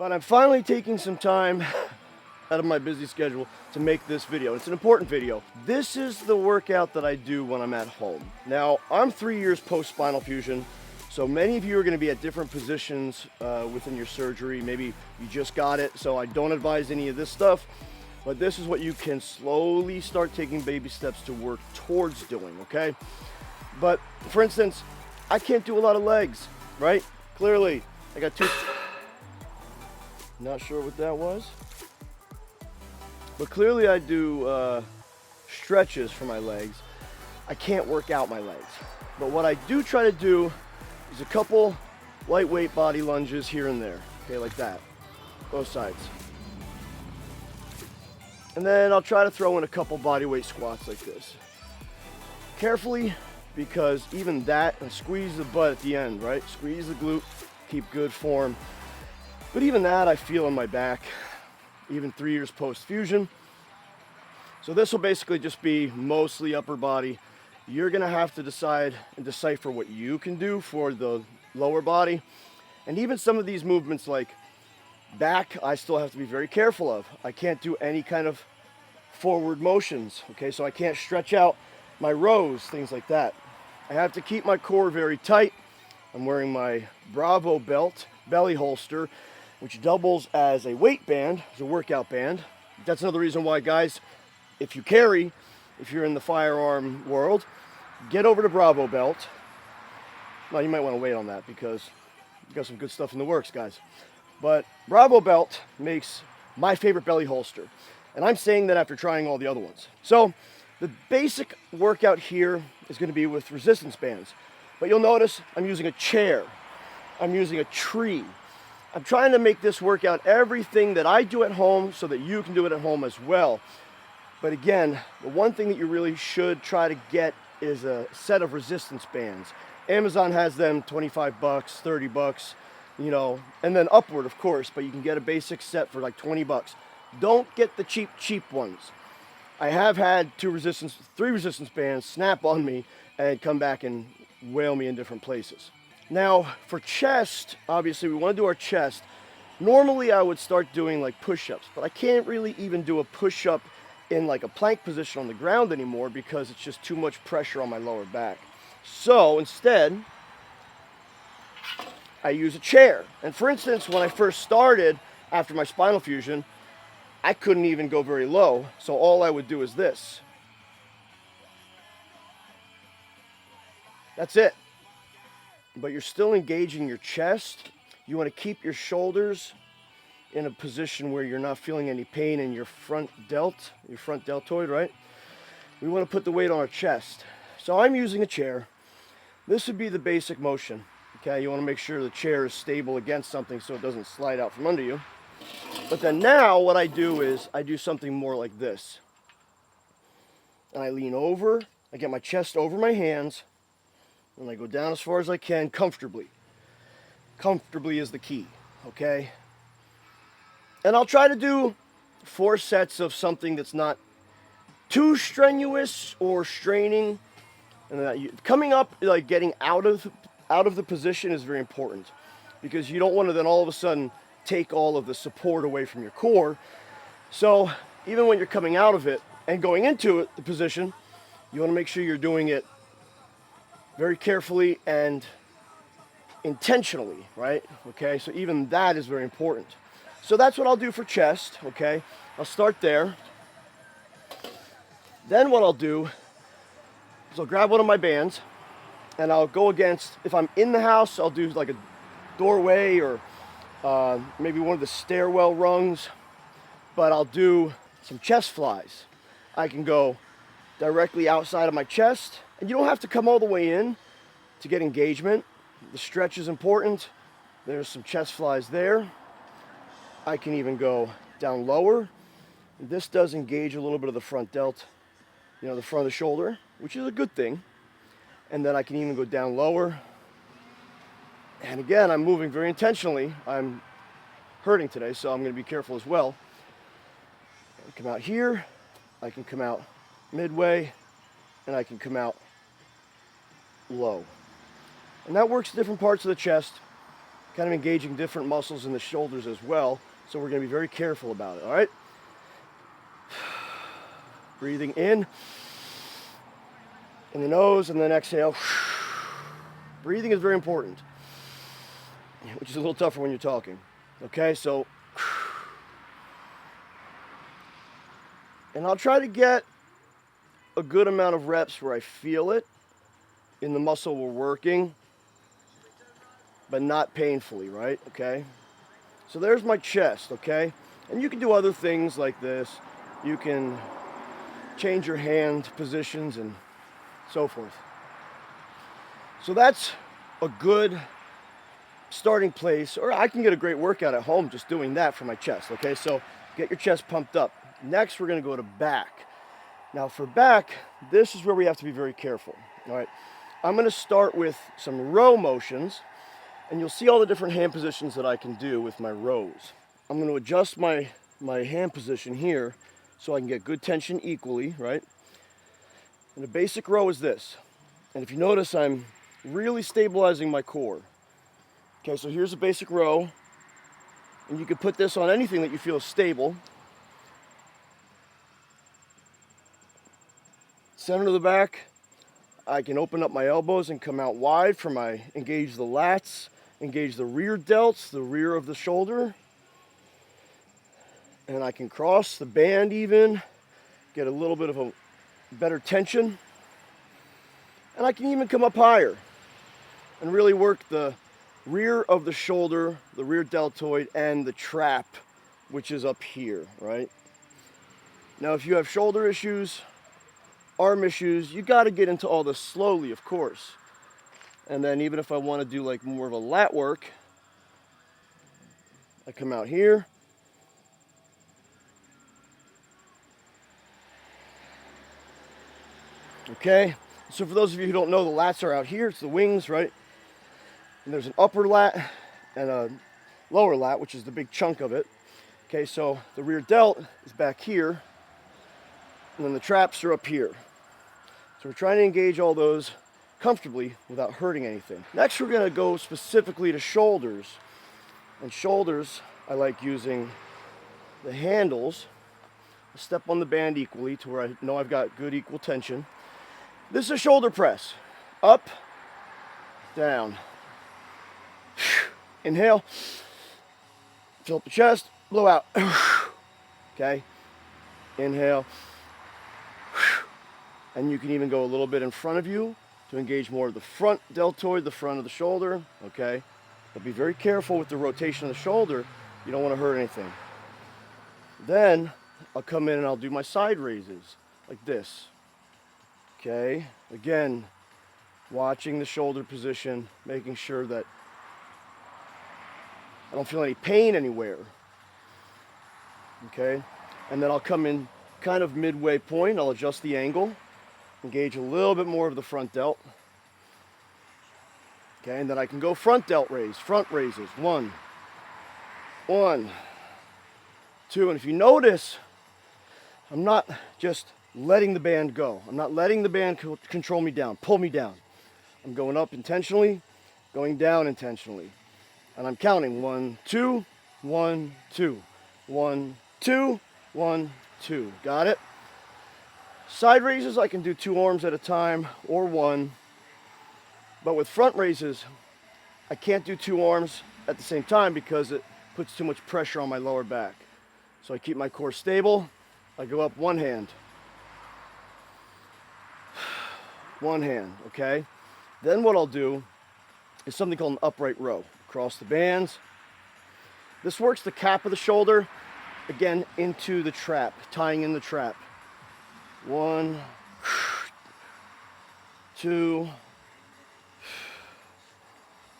But I'm finally taking some time out of my busy schedule to make this video. It's an important video. This is the workout that I do when I'm at home. Now, I'm 3 years post-spinal fusion, so many of you are gonna be at different positions within your surgery. Maybe you just got it, so I don't advise any of this stuff, but this is what you can slowly start taking baby steps to work towards doing, okay? But for instance, I can't do a lot of legs, right? Clearly, I got two, not sure what that was. But clearly I do stretches for my legs. I can't work out my legs. But what I do try to do is a couple lightweight body lunges here and there. Okay, like that, both sides. And then I'll try to throw in a couple body weight squats like this. Carefully, because even that, and squeeze the butt at the end, right? Squeeze the glute, keep good form. But even that I feel in my back, even 3 years post-fusion. So this will basically just be mostly upper body. You're gonna have to decide and decipher what you can do for the lower body. And even some of these movements like back, I still have to be very careful of. I can't do any kind of forward motions, okay? So I can't stretch out my rows, things like that. I have to keep my core very tight. I'm wearing my Bravo belt, belly holster, which doubles as a weight band, as a workout band. That's another reason why, guys, if you carry, if you're in the firearm world, get over to Bravo belt. Well, you might want to wait on that because you got some good stuff in the works, guys. But Bravo belt makes my favorite belly holster. And I'm saying that after trying all the other ones. So the basic workout here is going to be with resistance bands. But you'll notice I'm using a chair. I'm using a tree. I'm trying to make this workout everything that I do at home so that you can do it at home as well. But again, the one thing that you really should try to get is a set of resistance bands. Amazon has them 25 bucks, 30 bucks, you know, and then upward, of course, but you can get a basic set for like 20 bucks. Don't get the cheap ones. I have had three resistance bands snap on me and come back and whale me in different places. Now, for chest, obviously we want to do our chest. Normally I would start doing like push-ups, but I can't really even do a push-up in like a plank position on the ground anymore because it's just too much pressure on my lower back. So instead, I use a chair. And for instance, when I first started after my spinal fusion, I couldn't even go very low. So all I would do is this. That's it. But you're still engaging your chest. You want to keep your shoulders in a position where you're not feeling any pain in your front deltoid, right? We want to put the weight on our chest. So I'm using a chair. This would be the basic motion. Okay, you want to make sure the chair is stable against something so it doesn't slide out from under you. But then now what I do is I do something more like this. And I lean over, I get my chest over my hands, and I go down as far as I can comfortably. Comfortably is the key, okay? And I'll try to do 4 sets of something that's not too strenuous or straining. And coming up, like getting out of the position is very important because you don't want to then all of a sudden take all of the support away from your core. So even when you're coming out of it and going into it, the position, you want to make sure you're doing it very carefully and intentionally, right? Okay, so even that is very important. So that's what I'll do for chest, okay? I'll start there. Then what I'll do is I'll grab one of my bands and I'll go against, if I'm in the house, I'll do like a doorway or maybe one of the stairwell rungs, but I'll do some chest flies. I can go directly outside of my chest, and you don't have to come all the way in to get engagement. The stretch is important. There's some chest flies there. I can even go down lower. This does engage a little bit of the front delt, you know, the front of the shoulder, which is a good thing. And then I can even go down lower. And again, I'm moving very intentionally. I'm hurting today, so I'm going to be careful as well. I come out here, I can come out midway, and I can come out low. And that works different parts of the chest. kind of engaging different muscles in the shoulders as well. So we're going to be very careful about it, all right? Breathing in the nose, and then exhale. Breathing is very important, which is a little tougher when you're talking. Okay, so, and I'll try to get a good amount of reps where I feel it in the muscle we're working, but not painfully, right? Okay, so there's my chest, okay? And you can do other things like this. You can change your hand positions and so forth. So that's a good starting place, or I can get a great workout at home just doing that for my chest, okay? So get your chest pumped up. Next, we're gonna go to back. Now for back, this is where we have to be very careful, all right? I'm gonna start with some row motions, and you'll see all the different hand positions that I can do with my rows. I'm gonna adjust my hand position here so I can get good tension equally, right? And the basic row is this. And if you notice, I'm really stabilizing my core. Okay, so here's a basic row, and you can put this on anything that you feel is stable. Center of the back, I can open up my elbows and come out wide for my engage the lats, engage the rear delts, the rear of the shoulder. And I can cross the band even, get a little bit of a better tension. And I can even come up higher and really work the rear of the shoulder, the rear deltoid, and the trap, which is up here, right? Now, if you have shoulder issues, arm issues, you got to get into all this slowly, of course. And then even if I want to do like more of a lat work, I come out here. Okay, so for those of you who don't know, the lats are out here. It's the wings, right? And there's an upper lat and a lower lat, which is the big chunk of it. Okay, so the rear delt is back here, and then the traps are up here. So we're trying to engage all those comfortably without hurting anything. Next, we're going to go specifically to shoulders. And shoulders, I like using the handles. I step on the band equally to where I know I've got good equal tension. This is a shoulder press. Up, down. Inhale. Fill up the chest, blow out. Okay. Inhale. And you can even go a little bit in front of you to engage more of the front deltoid, the front of the shoulder. Okay. But be very careful with the rotation of the shoulder. You don't want to hurt anything. Then I'll come in and I'll do my side raises like this. Okay. Again, watching the shoulder position, making sure that I don't feel any pain anywhere. Okay. And then I'll come in kind of midway point. I'll adjust the angle, engage a little bit more of the front delt. Okay, and then I can go front delt raise, front raises. 1, 1, 2. And if you notice, I'm not just letting the band go. I'm not letting the band control me down, pull me down. I'm going up intentionally, going down intentionally. And I'm counting 1, 2, 1, 2, 1, 2, 1, 2. Got it? Side raises, I can do 2 arms at a time or 1. But with front raises, I can't do 2 arms at the same time because it puts too much pressure on my lower back. So I keep my core stable. I go up one hand. One hand, okay? Then what I'll do is something called an upright row. Across the bands. This works the cap of the shoulder, again, into the trap, tying in the trap. 1, 2,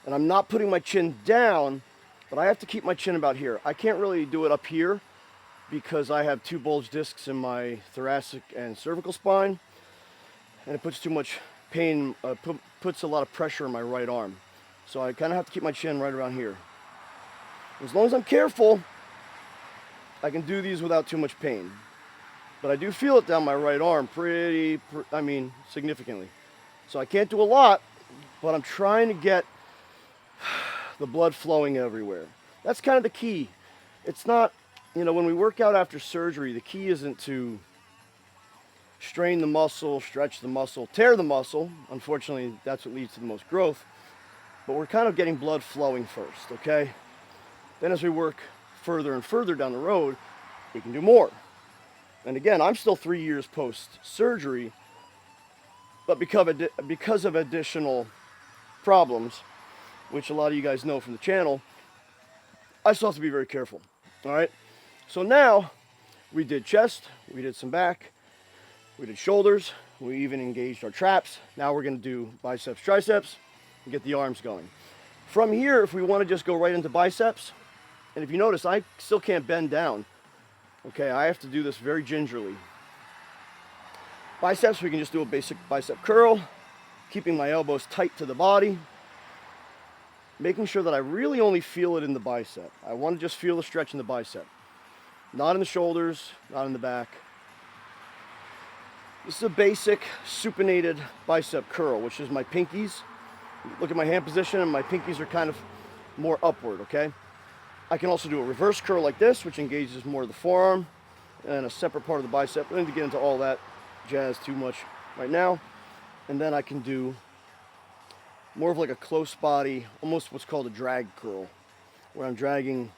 and I'm not putting my chin down, but I have to keep my chin about here. I can't really do it up here because I have 2 bulge discs in my thoracic and cervical spine, and it puts too much pain, puts a lot of pressure on my right arm. So I kind of have to keep my chin right around here. As long as I'm careful, I can do these without too much pain. But I do feel it down my right arm significantly. So I can't do a lot, but I'm trying to get the blood flowing everywhere. That's kind of the key. It's not, you know, when we work out after surgery, the key isn't to strain the muscle, stretch the muscle, tear the muscle. Unfortunately, that's what leads to the most growth. But we're kind of getting blood flowing first, okay? Then as we work further and further down the road, we can do more. And again, I'm still 3 years post-surgery, but because of additional problems, which a lot of you guys know from the channel, I still have to be very careful, all right? So now, we did chest, we did some back, we did shoulders, we even engaged our traps. Now we're gonna do biceps, triceps, and get the arms going. From here, if we wanna just go right into biceps, and if you notice, I still can't bend down. Okay, I have to do this very gingerly. Biceps, we can just do a basic bicep curl, keeping my elbows tight to the body, making sure that I really only feel it in the bicep. I want to just feel the stretch in the bicep, not in the shoulders, not in the back. This is a basic supinated bicep curl, which is my pinkies. Look at my hand position, and my pinkies are kind of more upward, okay? I can also do a reverse curl like this, which engages more of the forearm and a separate part of the bicep. I don't need to get into all that jazz too much right now. And then I can do more of like a close body, almost what's called a drag curl, where I'm dragging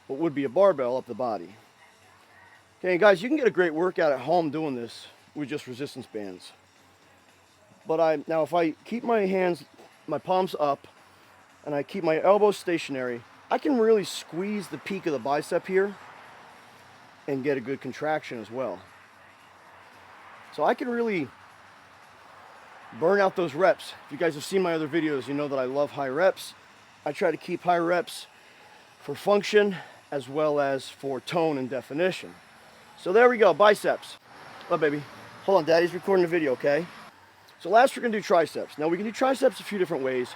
what would be a barbell up the body. Okay, guys, you can get a great workout at home doing this with just resistance bands. But now if I keep my hands, my palms up, and I keep my elbows stationary, I can really squeeze the peak of the bicep here and get a good contraction as well. So I can really burn out those reps. If you guys have seen my other videos, you know that I love high reps. I try to keep high reps for function as well as for tone and definition. So there we go, biceps. Oh, baby. Hold on, Daddy's recording a video, okay? So last we're gonna do triceps. Now we can do triceps a few different ways.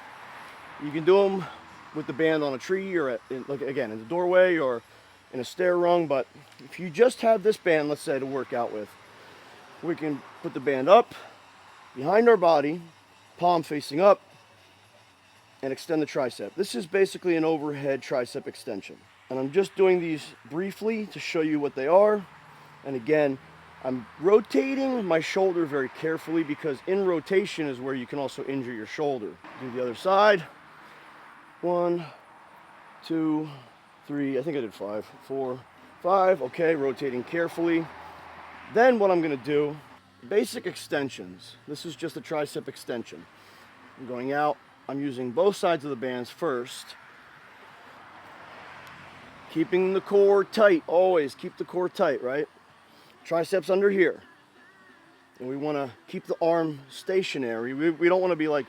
You can do them with the band on a tree or like again in the doorway or in a stair rung, but if you just have this band, let's say, to work out with, we can put the band up behind our body, palm facing up, and extend the tricep. This is basically an overhead tricep extension, and I'm just doing these briefly to show you what they are. And again, I'm rotating my shoulder very carefully, because in rotation is where you can also injure your shoulder. Do the other side. 1, 2, 3, I think I did 5, 4, 5. Okay, rotating carefully. Then what I'm gonna do, basic extensions. This is just a tricep extension. I'm going out, I'm using both sides of the bands first. Keeping the core tight, always keep the core tight, right? Triceps under here. And we wanna keep the arm stationary. We don't wanna be like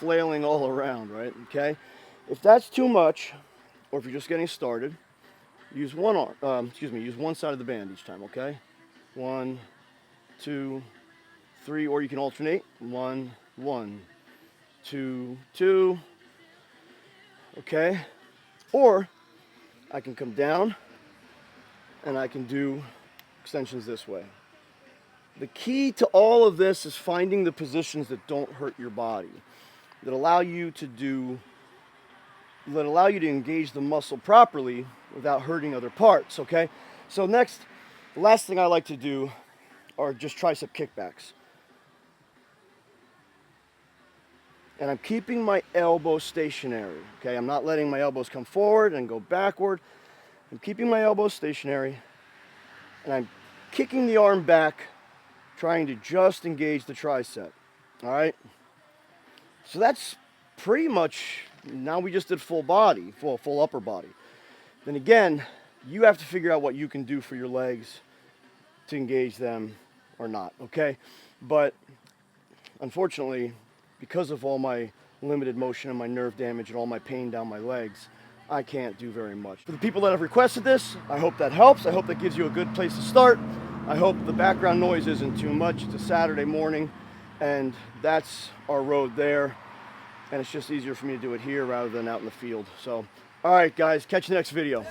flailing all around, right? Okay, if that's too much, or if you're just getting started, use one arm. Use one side of the band each time. Okay, 1, 2, 3, or you can alternate. 1, 1, 2, 2. Okay, or I can come down and I can do extensions this way. The key to all of this is finding the positions that don't hurt your body, that allow you to engage the muscle properly without hurting other parts, okay? So next, the last thing I like to do are just tricep kickbacks. And I'm keeping my elbows stationary, okay? I'm not letting my elbows come forward and go backward. I'm keeping my elbows stationary, and I'm kicking the arm back, trying to just engage the tricep, all right? So that's pretty much, now we just did full body, full upper body. Then again, you have to figure out what you can do for your legs to engage them or not, okay? But unfortunately, because of all my limited motion and my nerve damage and all my pain down my legs, I can't do very much. For the people that have requested this, I hope that helps. I hope that gives you a good place to start. I hope the background noise isn't too much. It's a Saturday morning, and that's our road there. And it's just easier for me to do it here rather than out in the field. So, all right, guys, catch you next video.